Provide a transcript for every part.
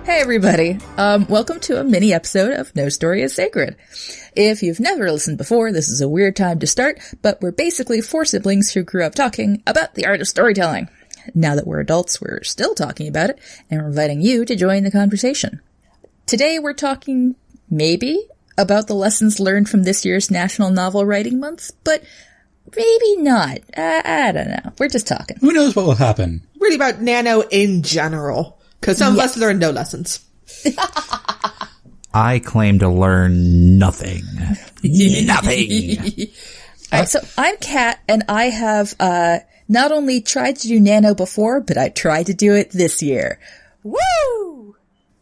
Hey everybody, welcome to a mini episode of No Story is Sacred. If you've never listened before, this is a weird time to start, but we're basically four siblings who grew up talking about the art of storytelling. Now that we're adults, we're still talking about it, and we're inviting you to join the conversation. Today we're talking, maybe, about the lessons learned from this year's National Novel Writing Month, but maybe not. I don't know. We're just talking. Who knows what will happen? Really about nano in general. Because some of us learned no lessons. I claim to learn nothing. Nothing. All right, so I'm Kat, and I have not only tried to do nano before, but I tried to do it this year. Woo!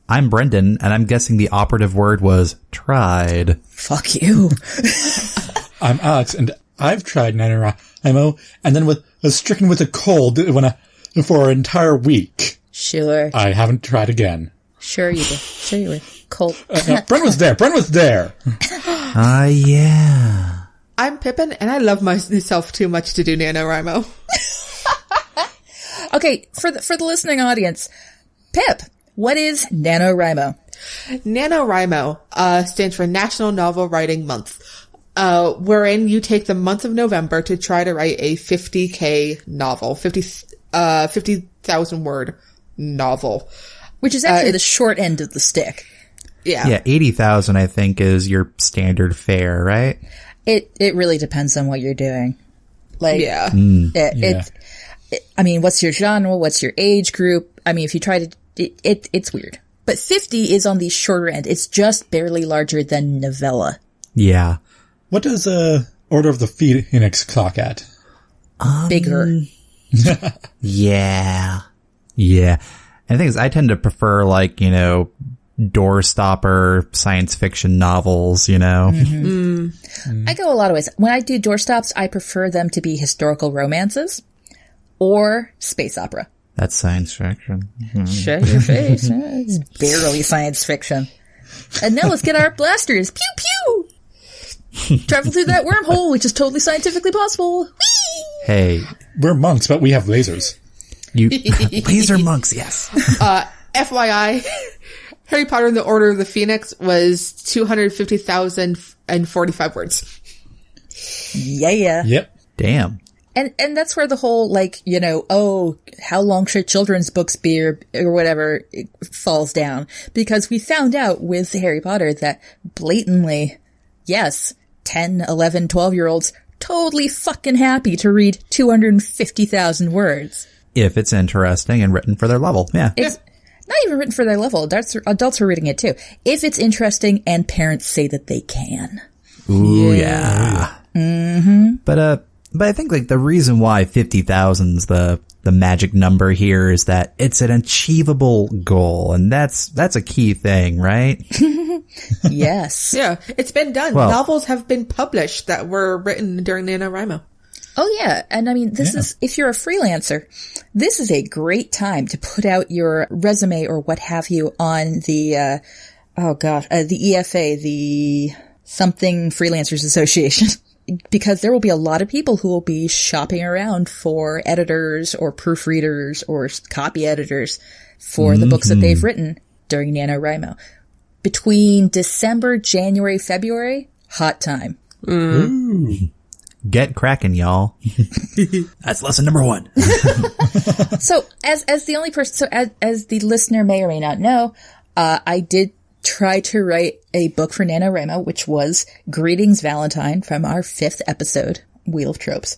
I'm Brendan, and I'm guessing the operative word was tried. Fuck you. I'm Alex, and I've tried NaNoWriMo, and then was stricken with a cold for an entire week. Sure. I haven't tried again. Sure you did. Sure you were. Cold. No, Brent was there. Brent was there. Yeah. I'm Pippin, and I love myself too much to do NaNoWriMo. Okay, for the listening audience, Pip, what is NaNoWriMo? NaNoWriMo stands for National Novel Writing Month, wherein you take the month of November to try to write a 50K novel, 50,000 word novel. Which is actually the short end of the stick. Yeah. Yeah, 80,000 I think is your standard fare, right? It really depends on what you're doing. Like, Yeah. I mean, what's your genre? What's your age group? I mean, if you try to, it's weird. But 50 is on the shorter end. It's just barely larger than novella. Yeah. What does Order of the Phoenix clock at? Bigger. Yeah. Yeah. And the thing is, I tend to prefer, like, doorstopper science fiction novels, Mm-hmm. I go a lot of ways. When I do doorstops, I prefer them to be historical romances or space opera. That's science fiction. Shut your face. It's barely science fiction. And now let's get our blasters. Pew pew! Travel through that wormhole, which is totally scientifically possible. Whee! Hey. We're monks, but we have lasers. You laser monks, yes. FYI, Harry Potter and the Order of the Phoenix was 250,045 words. Yeah. Yep. Damn. And that's where the whole, how long should children's books be or whatever it falls down. Because we found out with Harry Potter that blatantly, yes, 10, 11, 12-year-olds totally fucking happy to read 250,000 words. If it's interesting and written for their level, yeah. It's not even written for their level. Adults are reading it too. If it's interesting and parents say that they can. Ooh, yeah. Mm-hmm. But I think, the reason why 50,000's the magic number here is that it's an achievable goal, and that's a key thing, right? Yes. Yeah, it's been done. Well, novels have been published that were written during NaNoWriMo. Oh yeah, and I mean, this is, if you're a freelancer, this is a great time to put out your resume or what have you on the, the EFA, the something Freelancers Association. Because there will be a lot of people who will be shopping around for editors or proofreaders or copy editors for the books that they've written during NaNoWriMo. Between December, January, February, hot time. Ooh. Get cracking, y'all. That's lesson number 1. So, as the only person, as the listener may or may not know, I did try to write a book for NaNoWriMo, which was Greetings Valentine from our 5th episode, Wheel of Tropes.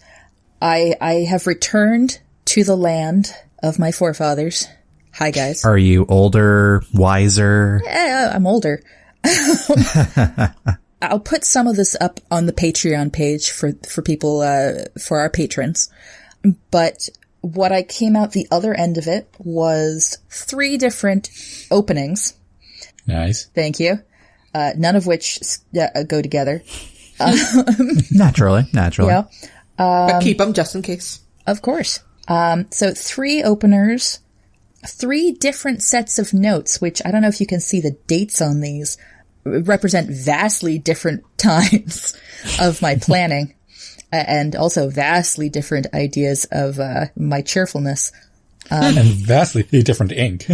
I have returned to the land of my forefathers. Hi, guys. Are you older, wiser? Yeah, I'm older. I'll put some of this up on the Patreon page for people, for our patrons. But what I came out the other end of it was 3 different openings. Nice. Thank you. None of which go together. Naturally. Yeah. But keep them just in case. Of course. So 3 openers, 3 different sets of notes, which I don't know if you can see the dates on these, represent vastly different times of my planning and also vastly different ideas of my cheerfulness. And vastly different ink.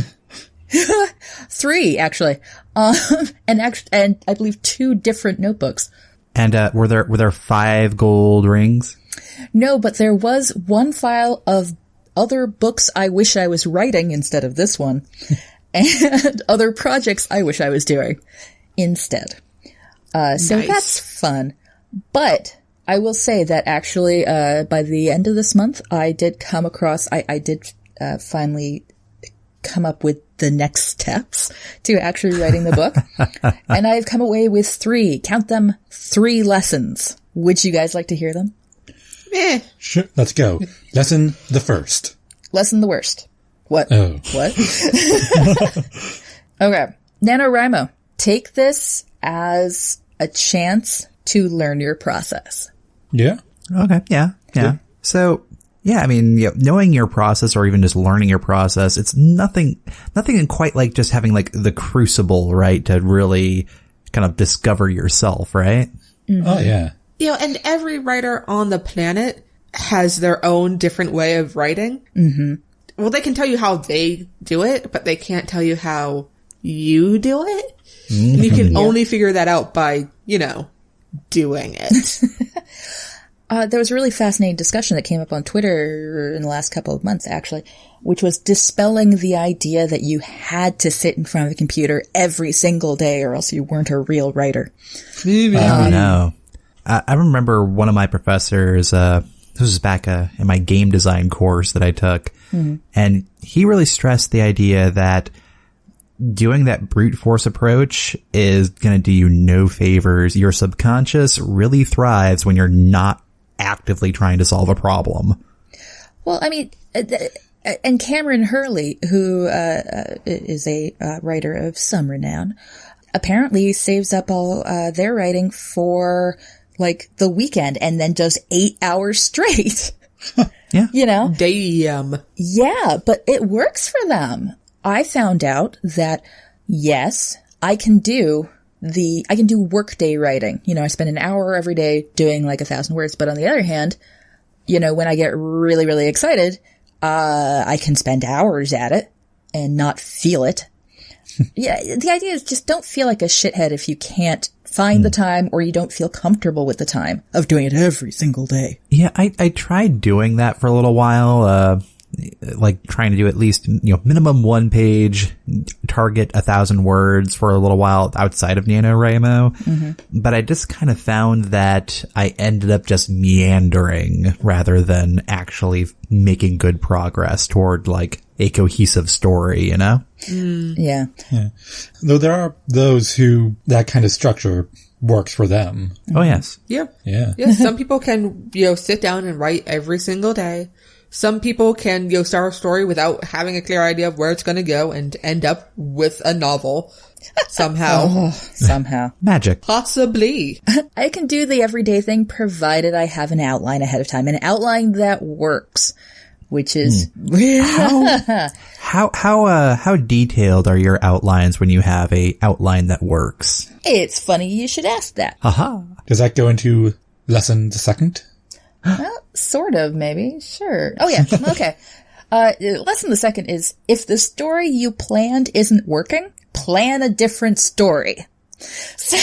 3, actually. And I believe 2 different notebooks. And were there 5 gold rings? No, but there was 1 file of other books I wish I was writing instead of this one, and other projects I wish I was doing instead. So Nice. that's fun. But I will say that actually, by the end of this month, I did come across, I did finally come up with the next steps to actually writing the book. And I've come away with 3, count them, 3 lessons. Would you guys like to hear them? Sure, let's go. Lesson the first. Lesson the worst. What? Oh. What? Okay. NaNoWriMo, take this as a chance to learn your process. Yeah. Okay. Yeah. Yeah. So, yeah, I mean, knowing your process or even just learning your process, it's nothing quite like just having like the crucible, right? To really kind of discover yourself, right? Mm-hmm. Oh, yeah. And every writer on the planet has their own different way of writing. Mm-hmm. Well, they can tell you how they do it, but they can't tell you how you do it. Mm-hmm. And you can only figure that out by, doing it. There was a really fascinating discussion that came up on Twitter in the last couple of months, actually, which was dispelling the idea that you had to sit in front of a computer every single day or else you weren't a real writer. Oh, no. I remember one of my professors, this was back in my game design course that I took, and he really stressed the idea that doing that brute force approach is going to do you no favors. Your subconscious really thrives when you're not actively trying to solve a problem. Well, I mean, and Cameron Hurley, who is a writer of some renown, apparently saves up all their writing for like the weekend and then does 8 hours straight. Yeah. Damn. Yeah, but it works for them. I found out that, yes, I can do workday writing. I spend an hour every day doing like 1,000 words. But on the other hand, when I get really, really excited, I can spend hours at it and not feel it. Yeah. The idea is just don't feel like a shithead if you can't find the time or you don't feel comfortable with the time of doing it every single day. Yeah. I tried doing that for a little while, like trying to do at least, minimum 1 page, target 1,000 words for a little while outside of NaNoWriMo. Mm-hmm. But I just kind of found that I ended up just meandering rather than actually making good progress toward like a cohesive story, Yeah. Though there are those who that kind of structure works for them. Oh, yes. Yeah. Yeah. Yeah. Some people can, sit down and write every single day. Some people can, start a story without having a clear idea of where it's going to go and end up with a novel somehow. Somehow. Magic. Possibly. I can do the everyday thing provided I have an outline ahead of time, an outline that works, which is How detailed are your outlines when you have a outline that works? It's funny you should ask that. Aha. Does that go into lesson the second? Well, sort of, maybe. Sure. Oh, yeah. Okay. Lesson the second is, if the story you planned isn't working, plan a different story. So,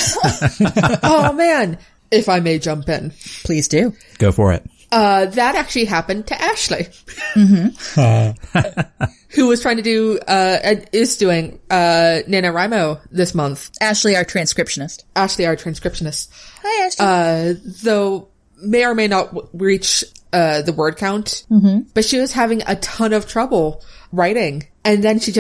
Oh, man. If I may jump in. please do. Go for it. That actually happened to Ashley. Who was trying to do, and is doing, NaNoWriMo this month. Ashley, our transcriptionist. Ashley, our transcriptionist. Hi, Ashley. Though may or may not reach, the word count. Mm-hmm. But she was having a ton of trouble writing. And then she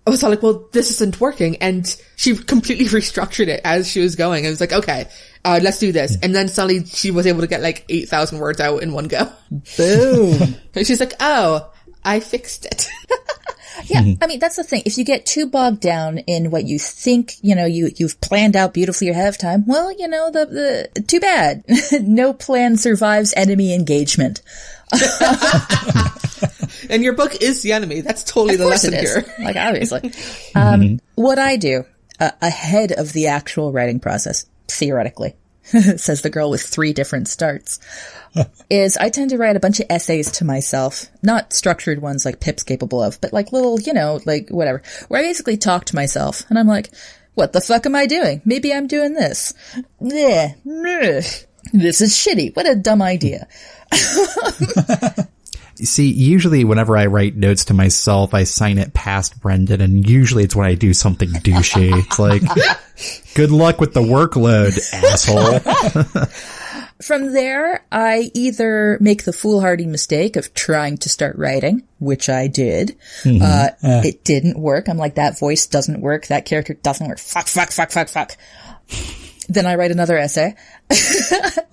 I was all like, well, this isn't working. And she completely restructured it as she was going. It was like, okay, let's do this. And then suddenly she was able to get like 8,000 words out in one go. Boom. And she's like, oh, I fixed it. Yeah, I mean, that's the thing. If you get too bogged down in what you think, you've planned out beautifully ahead of time, well, the too bad. No plan survives enemy engagement. And your book is the enemy. That's totally the lesson here. Like, obviously. What I do ahead of the actual writing process, theoretically, says the girl with 3 different starts, is I tend to write a bunch of essays to myself, not structured ones like Pip's capable of, but like little, like whatever, where I basically talk to myself and I'm like, what the fuck am I doing? Maybe I'm doing this. Yeah, this is shitty. What a dumb idea. See, usually whenever I write notes to myself, I sign it past Brendan, and usually it's when I do something douchey. It's like, good luck with the workload, asshole. From there, I either make the foolhardy mistake of trying to start writing, which I did. It didn't work. I'm like, that voice doesn't work. That character doesn't work. Fuck. Then I write another essay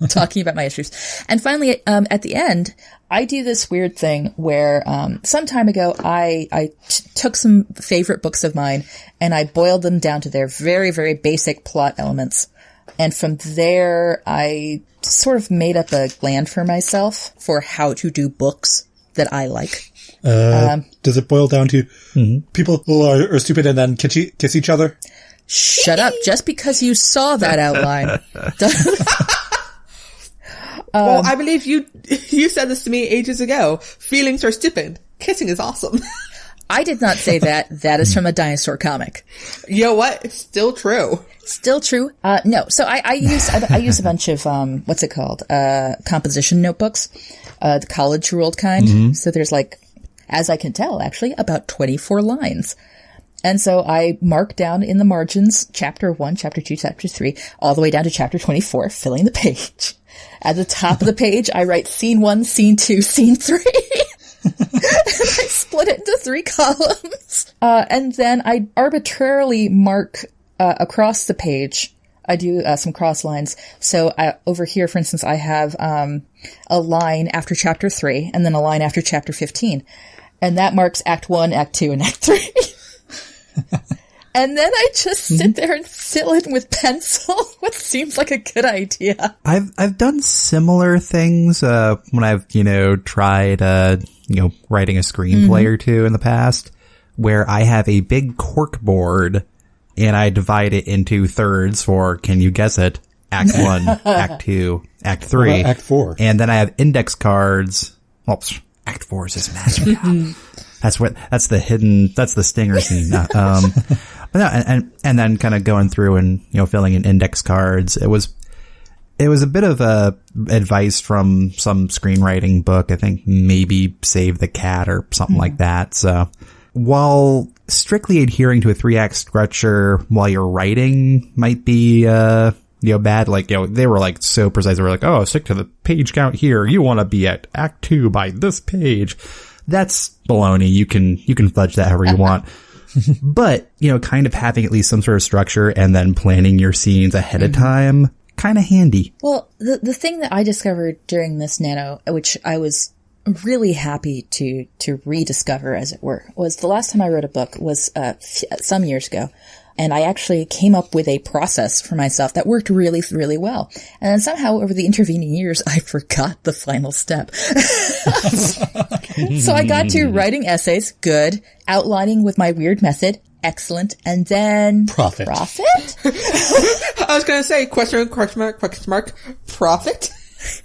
talking about my issues. And finally, at the end, I do this weird thing where, some time ago, I took some favorite books of mine and I boiled them down to their very, very basic plot elements. And from there, I sort of made up a plan for myself for how to do books that I like. Does it boil down to people who are stupid and then kiss each other? Shut up. Just because you saw that outline. Well, I believe you said this to me ages ago. Feelings are stupid. Kissing is awesome. I did not say that. That is from a dinosaur comic. You know what? It's still true. Still true. No. So I use a bunch of, what's it called? Composition notebooks. The college ruled kind. So there's like, as I can tell, actually, about 24 lines. And so I mark down in the margins chapter 1, chapter 2, chapter 3, all the way down to chapter 24, filling the page. At the top of the page, I write scene 1, scene 2, scene 3. And I split it into 3 columns. And then I arbitrarily mark across the page. I do some cross lines. So over here, for instance, I have a line after chapter 3 and then a line after chapter 15. And that marks Act 1, Act 2, and Act 3. And then I just sit there and fill in with pencil what seems like a good idea. I've done similar things when I've tried writing a screenplay or two in the past, where I have a big cork board and I divide it into thirds for, can you guess it? Act 1, Act 2, Act 3, Act 4, and then I have index cards. Well, Act 4 is just massive. That's the stinger scene. But no, and then kind of going through and, filling in index cards. It was a bit of advice from some screenwriting book. I think maybe Save the Cat or something like that. So while strictly adhering to a 3-act structure while you're writing might be, bad, like, they were like so precise. They were like, oh, stick to the page count here. You want to be at Act 2 by this page. That's baloney. You can fudge that however you want. But, kind of having at least some sort of structure and then planning your scenes ahead of time, kind of handy. Well, the thing that I discovered during this Nano, which I was really happy to rediscover, as it were, was the last time I wrote a book was some years ago. And I actually came up with a process for myself that worked really, really well. And then somehow over the intervening years, I forgot the final step. So I got to writing essays, good, outlining with my weird method, excellent, and then... Profit? I was going to say, question mark, profit?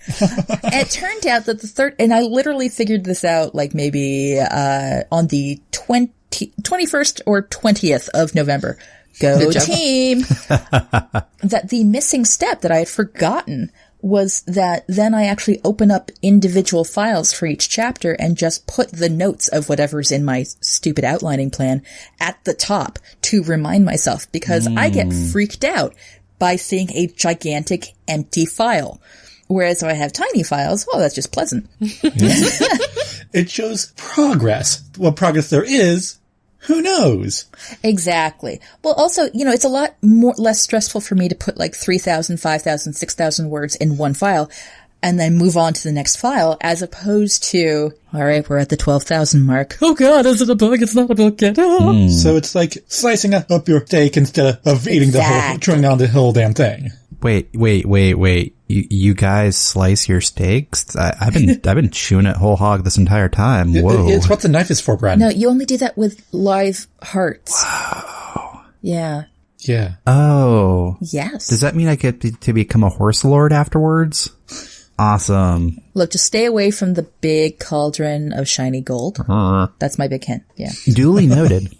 It turned out that the third, and I literally figured this out like maybe on the 21st or 20th of November. Go team! That the missing step that I had forgotten was that then I actually open up individual files for each chapter and just put the notes of whatever's in my stupid outlining plan at the top to remind myself, because I get freaked out by seeing a gigantic empty file. Whereas if I have tiny files, well, that's just pleasant. It shows progress. What progress there is, who knows? Exactly. Well, also, it's a lot less stressful for me to put like 3,000, 5,000, 6,000 words in one file and then move on to the next file, as opposed to, all right, we're at the 12,000 mark. Oh God, is it a book? It's not a book yet. Oh. So it's like slicing up your steak instead of eating chewing down the whole damn thing. Wait. You guys slice your steaks? I've been chewing it whole hog this entire time. Whoa. It's what the knife is for, Brad. No, you only do that with live hearts. Wow. Yeah. Yeah. Oh. Yes. Does that mean I get to become a horse lord afterwards? Awesome. Look, just stay away from the big cauldron of shiny gold. That's my big hint. Yeah. Duly noted.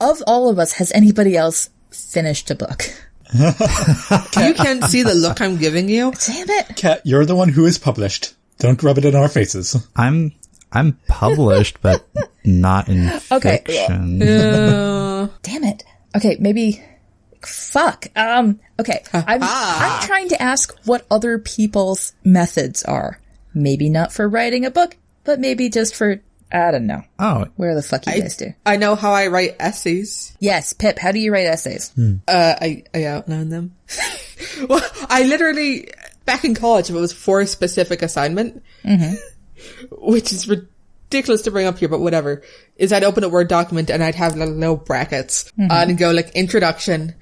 Of all of us, has anybody else finished a book? You can't see the look I'm giving you. Damn it. Kat, you're the one who is published. Don't rub it in our faces. I'm published, but not in Okay. fiction. Damn it. Okay, maybe. Fuck. Okay. I'm trying to ask what other people's methods are. Maybe not for writing a book, but maybe just for, I don't know. Oh. Where the fuck you guys do? I know how I write essays. Yes, Pip, how do you write essays? I outline them. Well, I literally, back in college, if it was for a specific assignment, which is ridiculous to bring up here, but whatever, is I'd open a Word document and I'd have little brackets and go like introduction,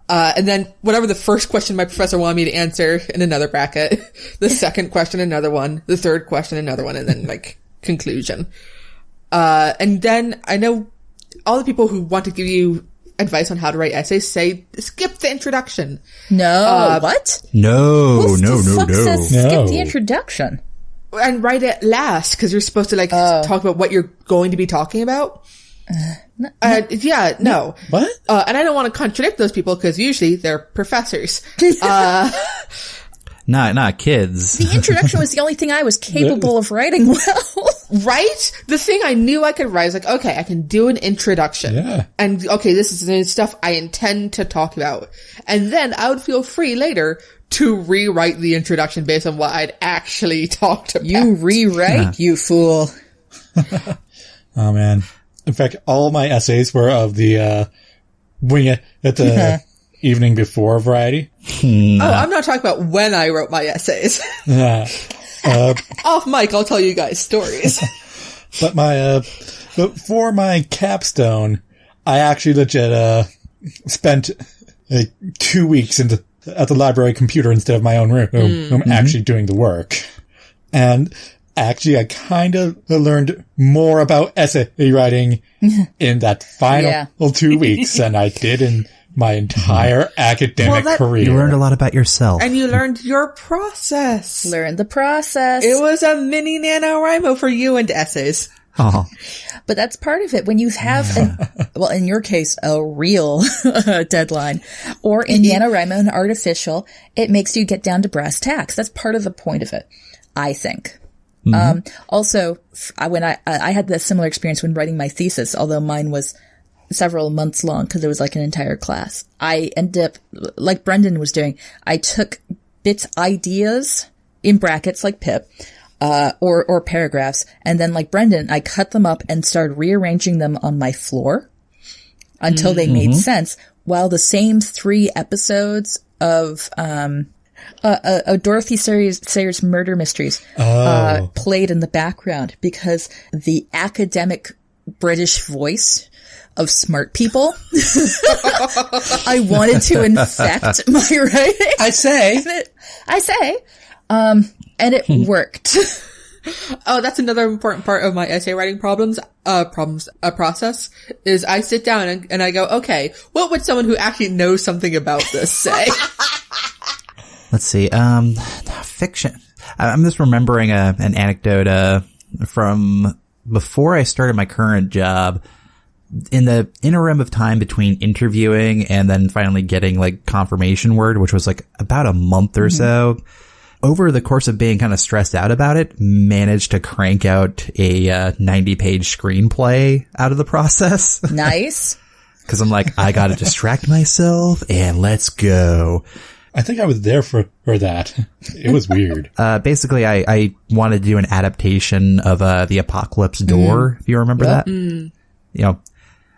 and then whatever the first question my professor wanted me to answer in another bracket, the second question, another one, the third question, another one, and then like conclusion. And then I know all the people who want to give you advice on how to write essays say skip the introduction. No, what? No, Who no, the no, fuck no. says skip the introduction? And write it last, because you're supposed to like talk about what you're going to be talking about. Yeah, no. What? And I don't want to contradict those people because usually they're professors. Not kids. The introduction was the only thing I was capable of writing well. Right? The thing I knew I could write is like, okay, I can do an introduction. Yeah. And okay, this is the stuff I intend to talk about. And then I would feel free later to rewrite the introduction based on what I'd actually talked about. You rewrite, you fool. Oh, man. In fact, all my essays were of the wing it at the evening before variety. Oh, I'm not talking about when I wrote my essays. Off mic, I'll tell you guys stories. But but for my capstone, I actually legit spent like 2 weeks at the library computer instead of my own room. I'm actually doing the work. And actually, I kind of learned more about essay writing in that final 2 weeks than I did in my entire academic career. You learned a lot about yourself. And you learned your process. Learn the process. It was a mini NaNoWriMo for you and essays. Oh. But that's part of it. When you have, well, in your case, a real deadline, or in NaNoWriMo, an artificial, it makes you get down to brass tacks. That's part of the point of it, I think. Also, when I had that similar experience when writing my thesis, although mine was several months long because it was like an entire class. I ended up, like Brendan was doing, I took ideas in brackets like Pip, or paragraphs, and then like Brendan, I cut them up and started rearranging them on my floor until they made sense, while the same 3 episodes of Dorothy Sayers Murder Mysteries played in the background because the academic British voice of smart people I wanted to infect my writing. I say. And it worked. Oh, that's another important part of my essay writing process is I sit down and I go, okay, what would someone who actually knows something about this say? Let's see. Fiction. I'm just remembering an anecdote from before I started my current job. In the interim of time between interviewing and then finally getting like confirmation word, which was like about a month or so, over the course of being kind of stressed out about it, managed to crank out a 90-page screenplay out of the process. Nice. Because I'm like, I got to distract myself and let's go. I think I was there for that. It was weird. Basically, I wanted to do an adaptation of The Apocalypse Door, if you remember that. You know,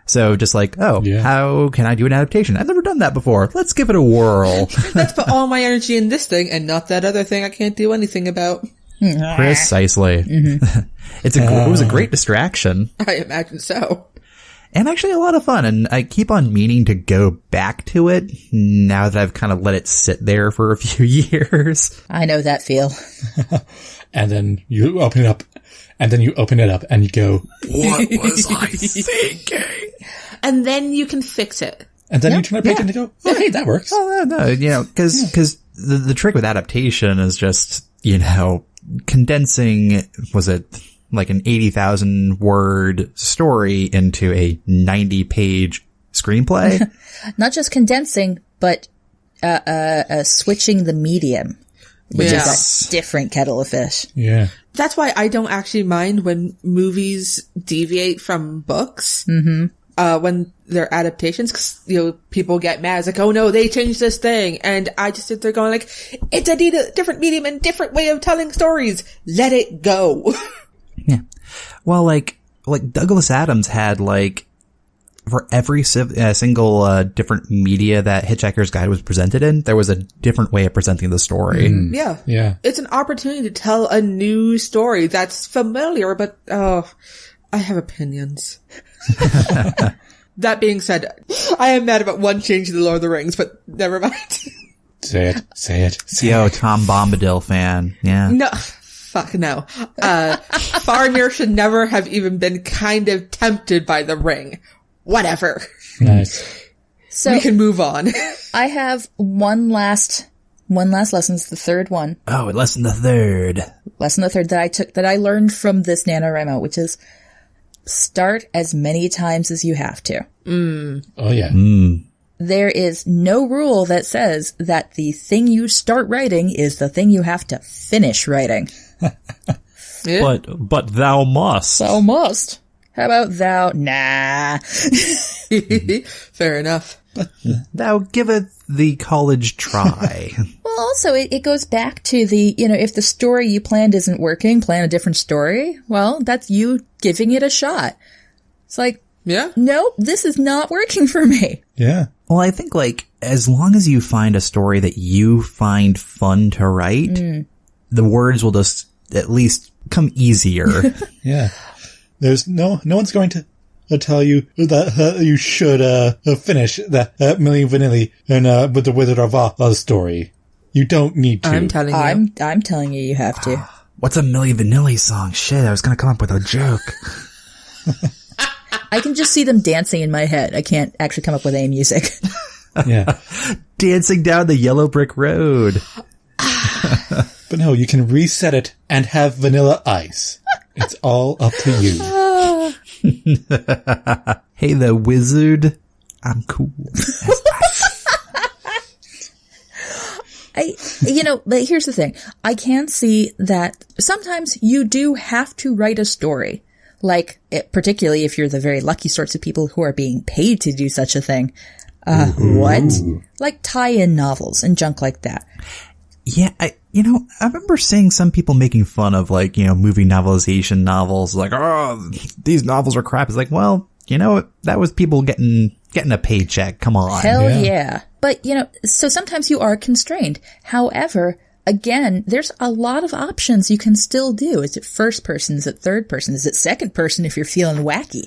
so just like, how can I do an adaptation? I've never done that before. Let's give it a whirl. Let's put all my energy in this thing and not that other thing I can't do anything about. Precisely. It was a great distraction. I imagine so. And actually a lot of fun. And I keep on meaning to go back to it now that I've kind of let it sit there for a few years. I know that feel. And then you open it up. And then you open it up and you go, what was I thinking? And then you can fix it. And then you turn a page and you go, oh, hey, that works. Oh, no, because the trick with adaptation is just, condensing, was it like an 80,000 word story into a 90-page screenplay? Not just condensing, but switching the medium, which is a different kettle of fish. Yeah. That's why I don't actually mind when movies deviate from books. Mm-hmm. When they're adaptations, because, people get mad. It's like, oh no, they changed this thing. And I just sit there going like, it's a different medium and different way of telling stories. Let it go. Yeah. Well, like Douglas Adams had for every single different media that Hitchhiker's Guide was presented in, there was a different way of presenting the story. Yeah. Yeah. It's an opportunity to tell a new story that's familiar, but, I have opinions. That being said, I am mad about one change to the Lord of the Rings, but never mind. Say it. Yo, Tom Bombadil fan. Yeah. No. Fuck no. Faramir should never have even been kind of tempted by the ring. Whatever. Nice. So we can move on. I have one last lesson. It's the third one. Oh, lesson the third that I learned from this NaNoWriMo, which is start as many times as you have to. Oh, yeah. There is no rule that says that the thing you start writing is the thing you have to finish writing. Yeah. But thou must. Thou must. How about thou? Nah. Fair enough. Thou giveth the college try. Well, also, it goes back to the, if the story you planned isn't working, plan a different story. Well, that's you giving it a shot. It's like, yeah, nope, this is not working for me. Yeah. Well, I think as long as you find a story that you find fun to write, the words will just at least come easier. Yeah. There's no one's going to tell you that you should finish that Milli Vanilli and with the Wizard of Oz story. You don't need to. I'm telling you. I'm telling you, you have to. What's a Milli Vanilli song? Shit, I was gonna come up with a joke. I can just see them dancing in my head. I can't actually come up with any music. Yeah. Dancing down the yellow brick road. But no, you can reset it and have vanilla ice. It's all up to you. Hey, the wizard. I'm cool. But here's the thing. I can see that sometimes you do have to write a story. Particularly if you're the very lucky sorts of people who are being paid to do such a thing. What? Like tie-in novels and junk like that. Yeah, I remember seeing some people making fun of movie novelization novels, oh, these novels are crap. It's like, well, that was people getting a paycheck. Come on. Hell yeah. But, so sometimes you are constrained. However, again, there's a lot of options you can still do. Is it first person? Is it third person? Is it second person if you're feeling wacky?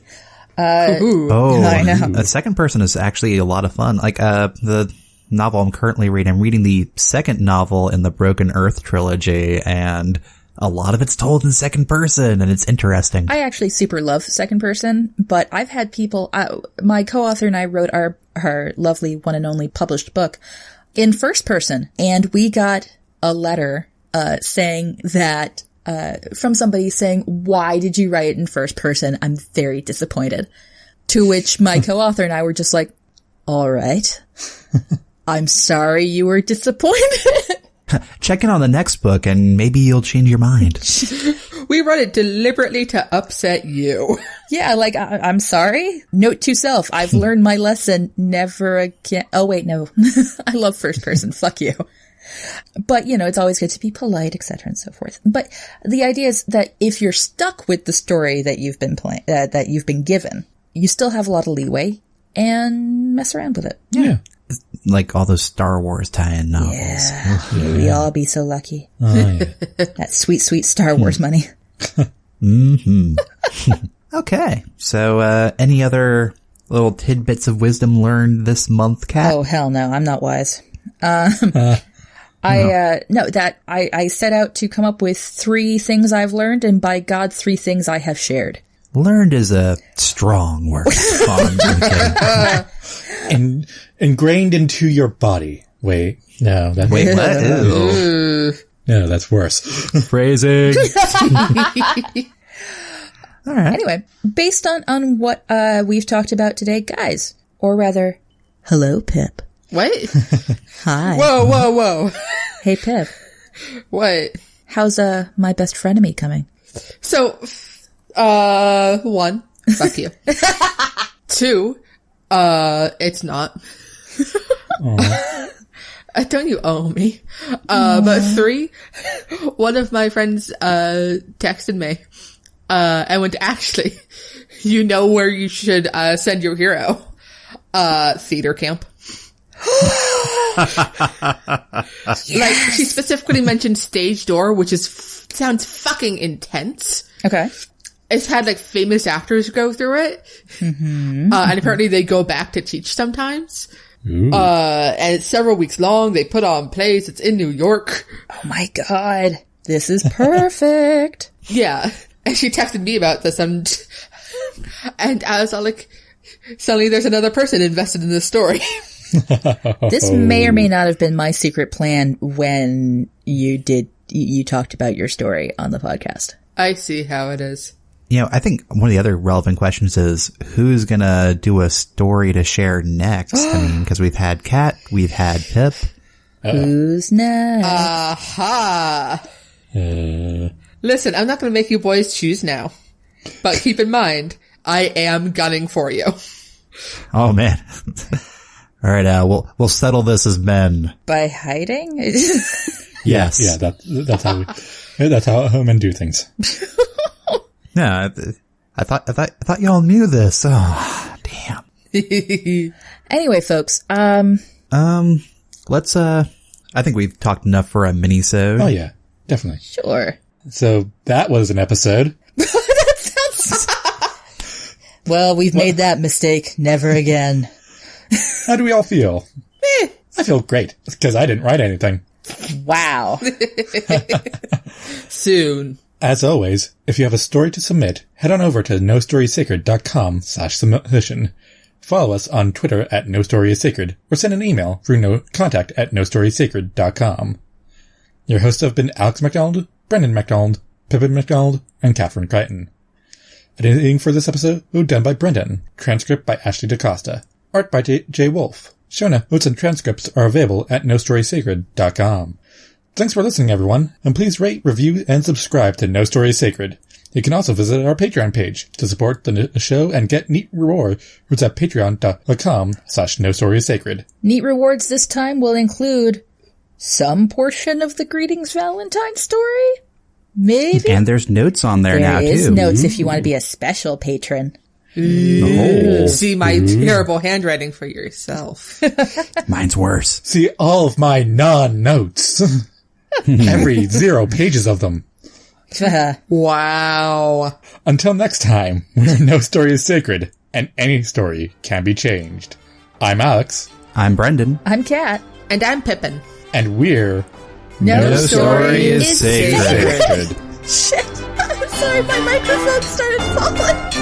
Ooh. Oh, I know. A second person is actually a lot of fun. The novel I'm currently reading, I'm reading the second novel in the Broken Earth trilogy, and a lot of it's told in second person, and it's interesting. I actually super love second person, but I've had people, my co-author and I wrote our lovely one and only published book in first person, and we got a letter saying that from somebody saying, why did you write it in first person? I'm very disappointed. To which my co-author and I were just like, all right. I'm sorry you were disappointed. Check in on the next book and maybe you'll change your mind. We wrote it deliberately to upset you. Yeah, I'm sorry. Note to self, I've learned my lesson. Never again. Oh, wait, no. I love first person. Fuck you. But, it's always good to be polite, etc. and so forth. But the idea is that if you're stuck with the story that you've been that you've been given, you still have a lot of leeway and mess around with it. Yeah. Like all those Star Wars tie-in novels. Yeah. We all be so lucky. Oh, yeah. That sweet, sweet Star Wars money. Okay. So, any other little tidbits of wisdom learned this month, Kat? Oh, hell no. I'm not wise. I set out to come up with 3 things I've learned, and by God, 3 things I have shared. Learned is a strong word. Ingrained into your body. Wait, no. Wait, what? No, that's worse. Phrasing. All right. Anyway, based on what we've talked about today, guys, or rather, hello, Pip. What? Hi. Whoa. Hey, Pip. What? How's my best frenemy coming? So, 1, fuck you. 2, it's not. Don't you owe me? But 3, one of my friends texted me and went, actually, you know where you should send your hero? Theater camp. Like, she specifically mentioned Stage Door, which sounds fucking intense. Okay. It's had like famous actors go through it. And apparently they go back to teach sometimes. And it's several weeks long. They put on plays. It's in New York. Oh my God. This is perfect. Yeah. And she texted me about this and I was all like, suddenly there's another person invested in this story. This may or may not have been my secret plan when you talked about your story on the podcast. I see how it is. You know, I think one of the other relevant questions is who's going to do a story to share next? I mean, because we've had Kat, we've had Pip. Who's next? Aha. Listen, I'm not going to make you boys choose now. But keep in mind, I am gunning for you. Oh, man. All right, we'll settle this as men. By hiding? Yes. Yeah, that's how men do things. Yeah, I thought y'all knew this. Oh, damn. Anyway, folks, let's I think we've talked enough for a mini-sode. Oh yeah, definitely. Sure. So that was an episode. That sounds well, we've made that mistake. Never again. How do we all feel? I feel great, because I didn't write anything. Wow. Soon. As always, if you have a story to submit, head on over to nostorysacred.com/submission. Follow us on Twitter at nostorysacred, or send an email through contact@nostorysacred.com. Your hosts have been Alex MacDonald, Brendan MacDonald, Pippin MacDonald, and Catherine Crichton. Editing for this episode was done by Brendan. Transcript by Ashley DaCosta. Art by Jay Wolf. Show notes and transcripts are available at nostorysacred.com. Thanks for listening, everyone, and please rate, review, and subscribe to No Story is Sacred. You can also visit our Patreon page to support the show and get neat rewards at patreon.com/NoStoryIsSacred. Neat rewards this time will include some portion of the Greetings Valentine story? Maybe? And there's notes on there now, too. There is notes if you want to be a special patron. Oh. See my terrible handwriting for yourself. Mine's worse. See all of my non-notes. Every 0 pages of them. Wow. Until next time, where no story is sacred, and any story can be changed. I'm Alex. I'm Brendan. I'm Kat. And I'm Pippin. And we're... No story is sacred. Shit. I'm sorry, my microphone started falling.